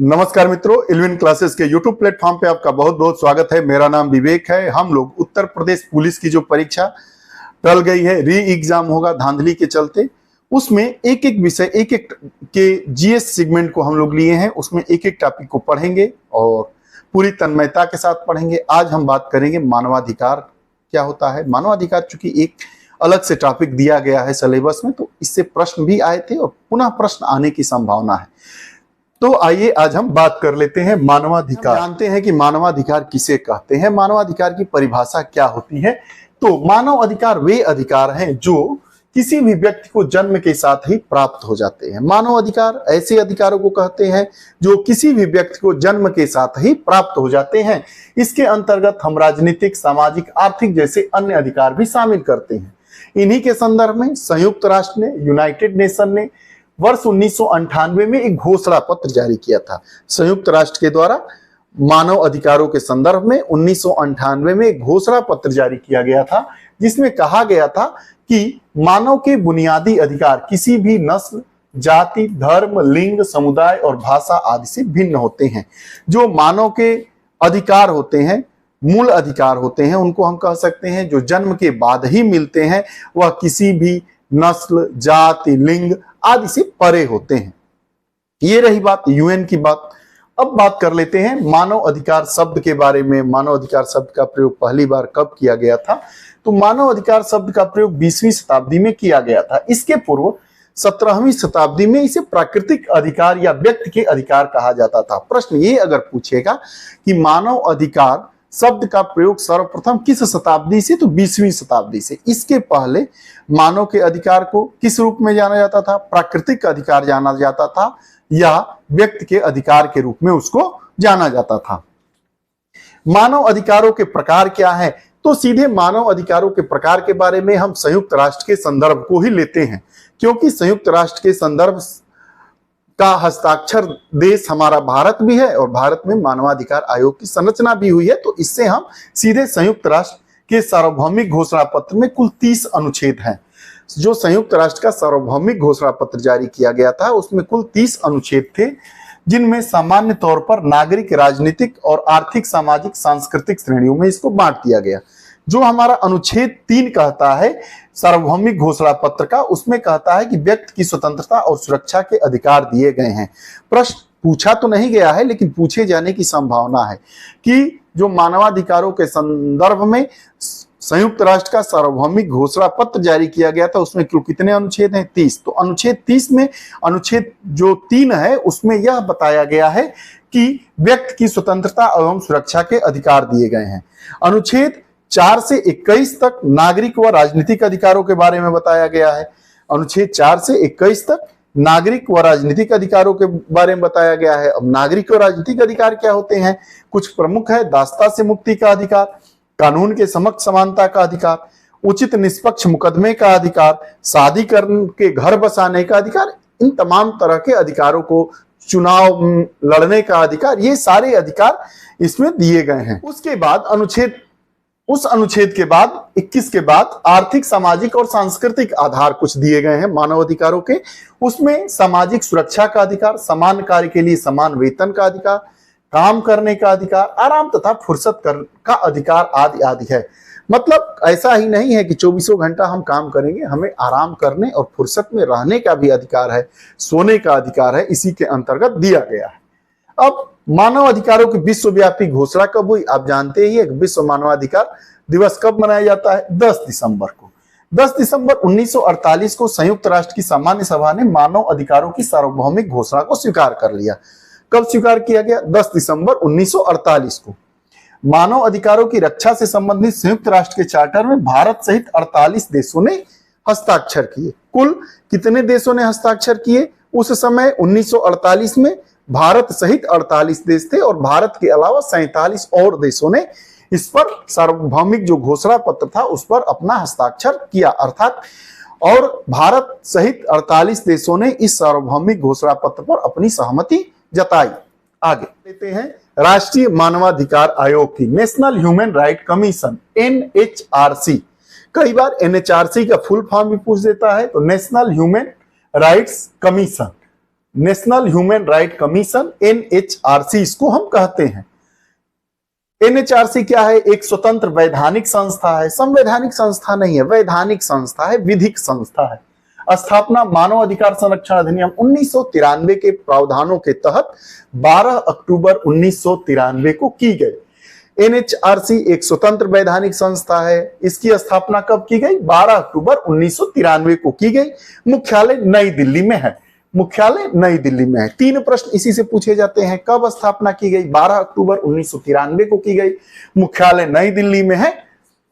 नमस्कार मित्रों, इल्विन क्लासेस के YouTube प्लेटफॉर्म पे आपका बहुत बहुत स्वागत है। मेरा नाम विवेक है। हम लोग उत्तर प्रदेश पुलिस की जो परीक्षा टल गई है, री एग्जाम होगा धांधली के चलते, उसमें एक एक विषय एक एक के जीएस सेगमेंट को हम लोग लिए हैं। उसमें एक एक टॉपिक को पढ़ेंगे और पूरी तन्मयता के साथ पढ़ेंगे। आज हम बात करेंगे मानवाधिकार क्या होता है। मानवाधिकार चूंकि एक अलग से टॉपिक दिया गया है सिलेबस में, तो इससे प्रश्न भी आए थे और पुनः प्रश्न आने की संभावना है। तो आइए आज हम बात कर लेते हैं मानवाधिकार। जानते हैं कि मानवाधिकार किसे कहते हैं, मानवाधिकार की परिभाषा क्या होती है। तो मानव अधिकार वे अधिकार हैं जो किसी भी व्यक्ति को जन्म के साथ ही प्राप्त हो जाते हैं। मानव अधिकार ऐसे अधिकारों को कहते हैं जो किसी भी व्यक्ति को जन्म के साथ ही प्राप्त हो जाते हैं। इसके अंतर्गत हम राजनीतिक, सामाजिक, आर्थिक जैसे अन्य अधिकार भी शामिल करते हैं। इन्हीं के संदर्भ में संयुक्त राष्ट्र ने, यूनाइटेड नेशन ने वर्ष 1998 में एक घोषणा पत्र जारी किया था। संयुक्त राष्ट्र के द्वारा मानव अधिकारों के संदर्भ में 1998 में एक घोषणा पत्र जारी किया गया था, जिसमें कहा गया था कि मानव के बुनियादी अधिकार किसी भी नस्ल, जाति, धर्म, लिंग, समुदाय और भाषा आदि से भिन्न होते हैं। जो मानव के अधिकार होते हैं, मूल अधिकार होते हैं, उनको हम कह सकते हैं जो जन्म के बाद ही मिलते हैं, वह किसी भी नस्ल, जाति, लिंग आदि से परे होते हैं। ये रही बात यूएन की बात। अब बात कर लेते हैं मानव अधिकार शब्द के बारे में। मानव अधिकार शब्द का प्रयोग पहली बार कब किया गया था? तो मानव अधिकार शब्द का प्रयोग 20वीं शताब्दी में किया गया था। इसके पूर्व 17वीं शताब्दी में इसे प्राकृतिक अधिकार या व्यक्ति के अधिकार कहा जाता था। प्रश्न ये अगर पूछेगा कि मानव अधिकार शब्द का प्रयोग सर्वप्रथम किस शताब्दी से, तो 20वीं शताब्दी से। इसके पहले मानव के अधिकार को किस रूप में जाना जाता था? प्राकृतिक अधिकार जाना जाता था या व्यक्ति के अधिकार के रूप में उसको जाना जाता था। मानव अधिकारों के प्रकार क्या है? तो सीधे मानव अधिकारों के प्रकार के बारे में हम संयुक्त राष्ट्र के संदर्भ को ही लेते हैं, क्योंकि संयुक्त राष्ट्र के संदर्भ का हस्ताक्षर देश हमारा भारत भी है और भारत में मानवाधिकार आयोग की संरचना भी हुई है। तो इससे हम सीधे संयुक्त राष्ट्र के सार्वभौमिक घोषणा पत्र में कुल 30 अनुच्छेद हैं। जो संयुक्त राष्ट्र का सार्वभौमिक घोषणा पत्र जारी किया गया था, उसमें कुल 30 अनुच्छेद थे, जिनमें सामान्य तौर पर नागरिक, राजनीतिक और आर्थिक, सामाजिक, सांस्कृतिक श्रेणियों में इसको बांट दिया गया। जो हमारा अनुच्छेद 3 कहता है सार्वभौमिक घोषणा पत्र का, उसमें कहता है कि व्यक्ति की स्वतंत्रता और सुरक्षा के अधिकार दिए गए हैं। प्रश्न पूछा तो नहीं गया है, लेकिन पूछे जाने की संभावना है कि जो मानवाधिकारों के संदर्भ में संयुक्त राष्ट्र का सार्वभौमिक घोषणा पत्र जारी किया गया था, उसमें कुल कितने अनुच्छेद हैं? 30। तो अनुच्छेद 30 में अनुच्छेद जो 3 है, उसमें यह बताया गया है कि व्यक्ति की स्वतंत्रता एवं सुरक्षा के अधिकार दिए गए हैं। अनुच्छेद 4 से 21 तक नागरिक व राजनीतिक अधिकारों के बारे में बताया गया है। अनुच्छेद 4 से 21 तक नागरिक व राजनीतिक अधिकारों के बारे में बताया गया है। अब नागरिक और राजनीतिक अधिकार क्या होते हैं? कुछ प्रमुख है। दासता से मुक्ति का अधिकार, कानून के समक्ष समानता का अधिकार, उचित निष्पक्ष मुकदमे का अधिकार, शादी करके घर बसाने का अधिकार, इन तमाम तरह के अधिकारों को, चुनाव लड़ने का अधिकार, ये सारे अधिकार इसमें दिए गए हैं। उसके बाद उस अनुच्छेद के बाद 21 के बाद आर्थिक, सामाजिक और सांस्कृतिक आधार कुछ दिए गए हैं मानव अधिकारों के। उसमें सामाजिक सुरक्षा का अधिकार, समान कार्य के लिए समान वेतन का अधिकार, काम करने का अधिकार, आराम तथा फुर्सत का अधिकार आदि आदि है। मतलब ऐसा ही नहीं है कि 24 घंटा हम काम करेंगे, हमें आराम करने और फुर्सत में रहने का भी अधिकार है, सोने का अधिकार है, इसी के अंतर्गत दिया गया है। अब मानव अधिकारों की विश्वव्यापी घोषणा कब हुई? आप जानते ही, एक विश्व मानवाधिकार दिवस कब मनाया जाता है? 10 दिसंबर को। 10 दिसंबर 1948 को संयुक्त राष्ट्र की सामान्य सभा ने मानव अधिकारों की सार्वभौमिक घोषणा को स्वीकार कर लिया। कब स्वीकार किया गया? 10 दिसंबर 1948 को। मानव अधिकारों की रक्षा से संबंधित संयुक्त राष्ट्र के चार्टर में भारत सहित 48 देशों ने हस्ताक्षर किए। कुल कितने देशों ने हस्ताक्षर किए? उस समय 1948 में भारत सहित 48 देश थे और भारत के अलावा 47 और देशों ने इस पर सार्वभौमिक जो घोषणा पत्र था उस पर अपना हस्ताक्षर किया। अर्थात और भारत सहित 48 देशों ने इस सार्वभौमिक घोषणा पत्र पर अपनी सहमति जताई। आगे लेते हैं राष्ट्रीय मानवाधिकार आयोग की, national human right commission, NHRC। कई बार NHRC का फुल फॉर्म भी पूछ देता है, तो national human rights commission. National human right commission, NHRC इसको हम कहते हैं। एनएचआरसी क्या है? एक स्वतंत्र वैधानिक संस्था है, संवैधानिक संस्था नहीं है, वैधानिक संस्था है, विधिक संस्था है। स्थापना मानव अधिकार संरक्षण अधिनियम 1993 के प्रावधानों के तहत 12 अक्टूबर 1993 को की गई। एनएचआरसी एक स्वतंत्र वैधानिक संस्था है। इसकी स्थापना कब की गई? 12 अक्टूबर 1993 को की गई। मुख्यालय नई दिल्ली में है। मुख्यालय नई दिल्ली में है। 3 प्रश्न इसी से पूछे जाते हैं। कब स्थापना की गई? 12 अक्टूबर 1993 को की गई। मुख्यालय नई दिल्ली में है।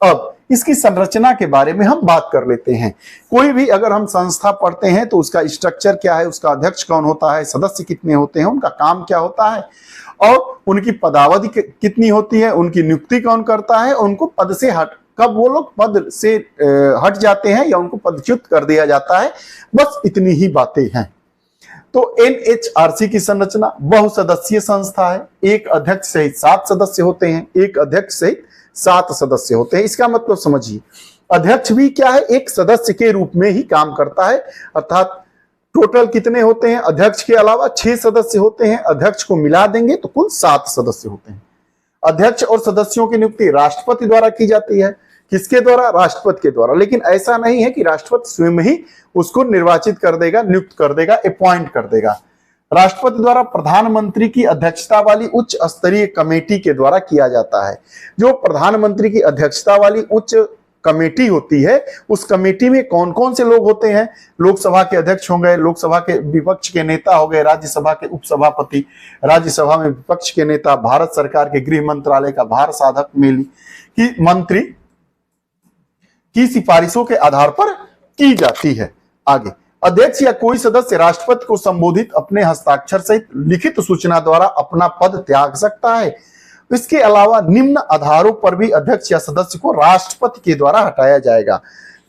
अब इसकी संरचना के बारे में हम बात कर लेते हैं। कोई भी अगर हम संस्था पढ़ते हैं तो उसका स्ट्रक्चर क्या है, उसका अध्यक्ष कौन होता है, सदस्य कितने होते हैं, उनका काम क्या होता है और उनकी पदावधि कितनी होती है, उनकी नियुक्ति कौन करता है, उनको पद से कब वो लोग पद से हट जाते हैं या उनको पदच्युत कर दिया जाता है। बस इतनी ही बातें हैं। तो एनएचआरसी की संरचना बहुसदस्यीय संस्था है। एक अध्यक्ष सहित 7 सदस्य होते हैं। एक अध्यक्ष सहित 7 सदस्य होते हैं। इसका मतलब समझिए, अध्यक्ष भी क्या है? एक सदस्य के रूप में ही काम करता है। अर्थात टोटल कितने होते हैं? अध्यक्ष के अलावा 6 सदस्य होते हैं। अध्यक्ष को मिला देंगे तो कुल 7 सदस्य होते हैं। अध्यक्ष और सदस्यों की नियुक्ति राष्ट्रपति द्वारा की जाती है। किसके द्वारा? राष्ट्रपति के द्वारा। लेकिन ऐसा नहीं है कि राष्ट्रपति स्वयं ही उसको निर्वाचित कर देगा, नियुक्त कर देगा, अपॉइंट कर देगा। राष्ट्रपति द्वारा प्रधानमंत्री की अध्यक्षता वाली उच्च स्तरीय कमेटी के द्वारा किया जाता है। जो प्रधानमंत्री की अध्यक्षता वाली उच्च कमेटी होती है, उस कमेटी में कौन कौन से लोग होते हैं? लोकसभा के अध्यक्ष हो गए, लोकसभा के विपक्ष के नेता हो गए, राज्यसभा के उपसभापति, राज्यसभा में विपक्ष के नेता, भारत सरकार के गृह मंत्रालय का भार साधक मेली की मंत्री की सिफारिशों के आधार पर की जाती है। आगे, अध्यक्ष या कोई सदस्य राष्ट्रपति को संबोधित अपने हस्ताक्षर सहित लिखित सूचना द्वारा अपना पद त्याग सकता है। इसके अलावा निम्न आधारों पर भी अध्यक्ष या सदस्य को राष्ट्रपति के द्वारा हटाया जाएगा।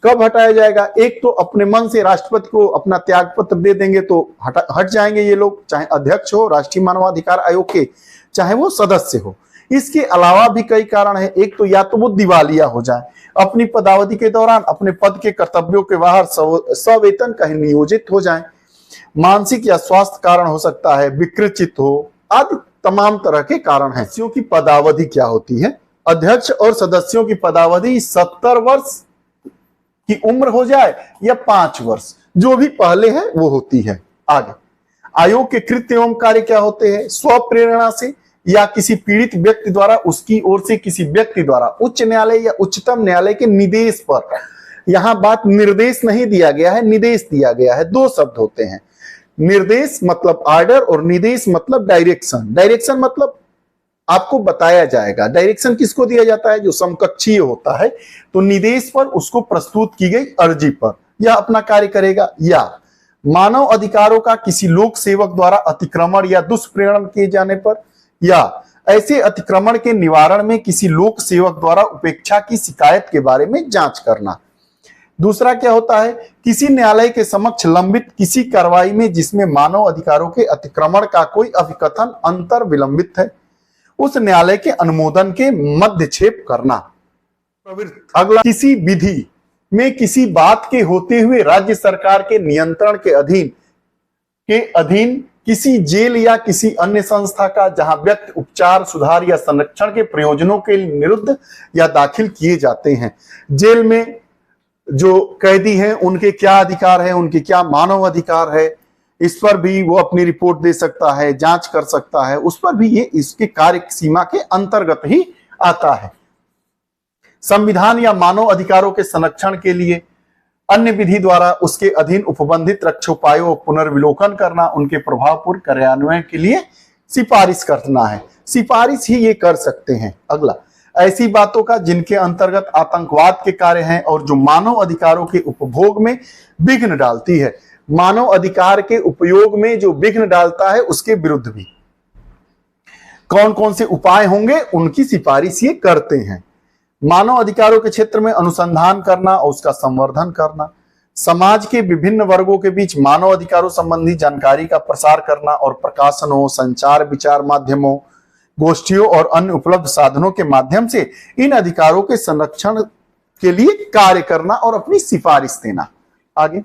कब हटाया जाएगा? एक तो अपने मन से राष्ट्रपति को अपना त्याग पत्र दे देंगे तो हट जाएंगे ये लोग, चाहे अध्यक्ष हो राष्ट्रीय मानवाधिकार आयोग के, चाहे वो सदस्य हो। इसके अलावा भी कई कारण है। एक तो या तो वो दिवालिया हो जाए, अपनी पदावधि के दौरान अपने पद के कर्तव्यों के बाहर सवेतन कहीं नियोजित हो जाएं, मानसिक या स्वास्थ्य कारण हो सकता है, विकृचित हो, आदि तमाम तरह के कारण हैं। सदस्यों की पदावधि क्या होती है? अध्यक्ष और सदस्यों की पदावधि 70 वर्ष की उम्र हो जाए या 5 वर्ष, जो भी पहले है वो होती है। आगे, आयोग के कृत्य एवं कार्य क्या होते हैं? स्वप्रेरणा से या किसी पीड़ित व्यक्ति द्वारा, उसकी ओर से किसी व्यक्ति द्वारा उच्च न्यायालय या उच्चतम न्यायालय के निर्देश पर, यहां बात निर्देश नहीं दिया गया है, निर्देश दिया गया है। 2 शब्द होते हैं। निर्देश मतलब आर्डर और निर्देश मतलब डायरेक्शन। डायरेक्शन मतलब आपको बताया जाएगा। डायरेक्शन किसको दिया जाता है? जो समकक्षीय होता है। तो निर्देश पर उसको प्रस्तुत की गई अर्जी पर यह अपना कार्य करेगा। या मानव अधिकारों का किसी लोक सेवक द्वारा अतिक्रमण या दुष्प्रेरण किए जाने पर, या ऐसे अतिक्रमण के निवारण में किसी लोक सेवक द्वारा उपेक्षा की शिकायत के बारे में जांच करना। दूसरा क्या होता है? किसी न्यायालय के समक्ष लंबित किसी कार्रवाई में जिसमें मानव अधिकारों के अतिक्रमण का कोई अभिकथन अंतर विलंबित है, उस न्यायालय के अनुमोदन के मध्यक्षेप करना। अगला, किसी विधि में किसी बात के होते हुए राज्य सरकार के नियंत्रण के अधीन किसी जेल या किसी अन्य संस्था का जहां व्यक्ति उपचार, सुधार या संरक्षण के प्रयोजनों के लिए निरुद्ध या दाखिल किए जाते हैं। जेल में जो कैदी हैं उनके क्या अधिकार है, उनके क्या मानव अधिकार है, इस पर भी वो अपनी रिपोर्ट दे सकता है, जांच कर सकता है। उस पर भी ये इसके कार्य सीमा के अंतर्गत ही आता है। संविधान या मानव अधिकारों के संरक्षण के लिए अन्य विधि द्वारा उसके अधीन उपबंधित रक्षोपायों पुनर्विलोकन करना, उनके प्रभावपूर्ण कार्यान्वयन के लिए सिफारिश करना है। सिफारिश ही ये कर सकते हैं। अगला, ऐसी बातों का जिनके अंतर्गत आतंकवाद के कार्य हैं और जो मानव अधिकारों के उपभोग में विघ्न डालती है। मानव अधिकार के उपयोग में जो विघ्न डालता है उसके विरुद्ध भी कौन कौन से उपाय होंगे, उनकी सिफारिश ये करते हैं। मानव अधिकारों के क्षेत्र में अनुसंधान करना और उसका संवर्धन करना, समाज के विभिन्न वर्गों के बीच मानव अधिकारों संबंधी जानकारी का प्रसार करना और प्रकाशनों, संचार विचार माध्यमों, गोष्ठियों और अन्य उपलब्ध साधनों के माध्यम से इन अधिकारों के संरक्षण के लिए कार्य करना और अपनी सिफारिश देना। आगे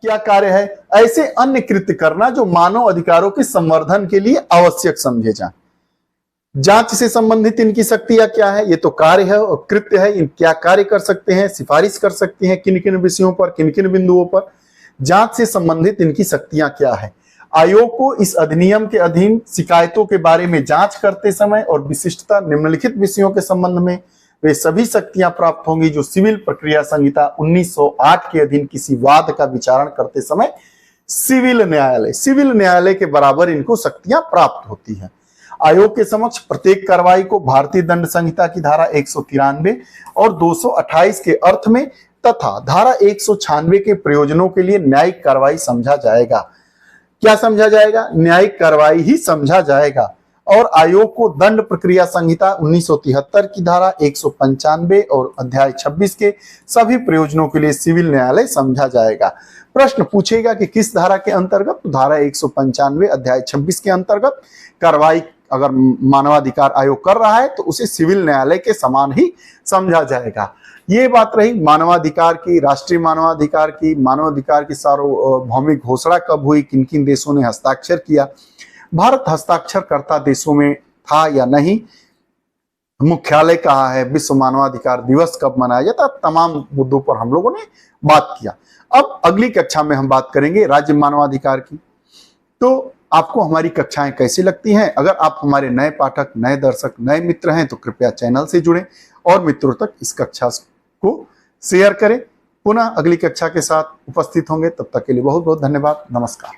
क्या कार्य है? ऐसे अन्य कृत्य करना जो मानव अधिकारों के संवर्धन के लिए आवश्यक समझे जाएं। जांच से संबंधित इनकी शक्तियां क्या है? ये तो कार्य है और कृत्य है। इन क्या कार्य कर सकते हैं, सिफारिश कर सकते हैं किन किन विषयों पर, किन किन बिंदुओं पर। जांच से संबंधित इनकी शक्तियां क्या है? आयोग को इस अधिनियम के अधीन शिकायतों के बारे में जांच करते समय और विशिष्टता निम्नलिखित विषयों के संबंध में वे सभी शक्तियां प्राप्त होंगी जो सिविल प्रक्रिया संहिता 1908 के अधीन किसी वाद का विचारण करते समय सिविल न्यायालय के बराबर इनको शक्तियां प्राप्त होती हैं। आयोग के समक्ष प्रत्येक कार्रवाई को भारतीय दंड संहिता की धारा 193 और 228 के अर्थ में तथा धारा 196 के प्रयोजनों के लिए न्यायिक कार्रवाई समझा जाएगा। क्या समझा जाएगा? न्यायिक कार्रवाई ही समझा जाएगा। और आयोग को दंड प्रक्रिया संहिता 1973 की धारा 195 और अध्याय 26 के सभी प्रयोजनों के लिए सिविल न्यायालय समझा जाएगा। प्रश्न पूछेगा कि किस धारा के अंतर्गत? तो धारा 195 अध्याय 26 के अंतर्गत कार्रवाई अगर मानवाधिकार आयोग कर रहा है तो उसे सिविल न्यायालय के समान ही समझा जाएगा। ये बात रही मानवाधिकार की, राष्ट्रीय मानवाधिकार की सार्वभौमिक घोषणा कब हुई, किन किन देशों ने हस्ताक्षर किया, भारत हस्ताक्षरकर्ता देशों में था या नहीं, मुख्यालय कहाँ है, विश्व मानवाधिकार दिवस कब मनाया जाता, तमाम मुद्दों पर हम लोगों ने बात किया। अब अगली कक्षा में हम बात करेंगे राज्य मानवाधिकार की। तो आपको हमारी कक्षाएं कैसी लगती हैं? अगर आप हमारे नए पाठक, नए दर्शक, नए मित्र हैं तो कृपया चैनल से जुड़ें और मित्रों तक इस कक्षा को शेयर करें। पुनः अगली कक्षा के साथ उपस्थित होंगे, तब तक के लिए बहुत बहुत धन्यवाद। नमस्कार।